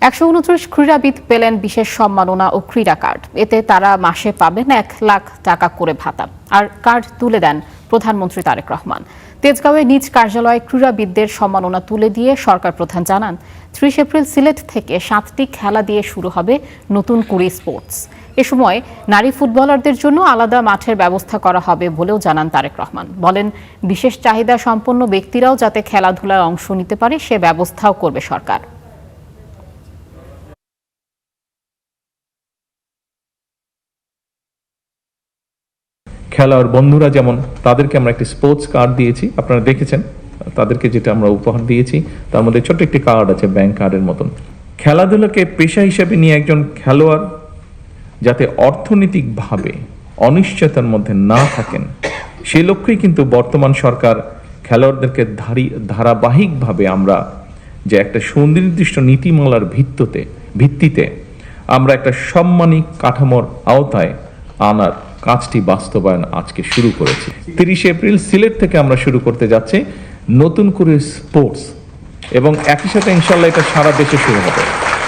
129 ক্রীড়াবিদ পেলেন বিশেষ সম্মাননা ও ক্রীড়া কার্ড। এতে তারা মাসে পাবেন 1 লাখ টাকা করে ভাতা। আর কার্ড তুলে দেন প্রধানমন্ত্রী তারেক রহমান। তেজগাঁওয়ে নিজ কার্যালয়ে ক্রীড়াবিদদের সম্মাননা তুলে দিয়ে সরকার প্রধান জানান, 30 এপ্রিল সিলেট থেকে 7টি খেলা দিয়ে শুরু হবে নতুন কুড়ি স্পোর্টস। এ সময় নারী ফুটবলারদের জন্য আলাদা মাঠের ব্যবস্থা করা হবে বলেও জানান তারেক রহমান। বলেন, বিশেষ চাহিদা সম্পন্ন ব্যক্তিরাও যাতে খেলাধুলায় অংশ নিতে পারে সে ব্যবস্থাও করবে সরকার। খেলোয়াড় বন্ধুরা যেমন তাদেরকে আমরা একটি স্পোর্টস কার্ড দিয়েছি, আপনারা দেখেছেন তাদেরকে যেটা আমরা উপহার দিয়েছি, তার মধ্যে ছোট্ট একটি কার্ড আছে ব্যাংক কার্ডের মতন। খেলাধুলাকে পেশা হিসেবে নিয়ে একজন খেলোয়াড় যাতে অর্থনৈতিকভাবে অনিশ্চয়তার মধ্যে না থাকেন, সে লক্ষ্যেই কিন্তু বর্তমান সরকার খেলোয়াড়দেরকে ধারাবাহিকভাবে আমরা যে একটা সুনির্দিষ্ট নীতিমালার ভিত্তিতে আমরা একটা সাম্মানিক কাঠামোর আওতায় আনার কাজটি বাস্তবায়ন আজকে শুরু করেছি। 30 এপ্রিল সিলেট থেকে আমরা শুরু করতে যাচ্ছি নতুন করে স্পোর্টস, এবং একই সাথে ইনশাল্লাহ এটা সারা দেশে শুরু হবে।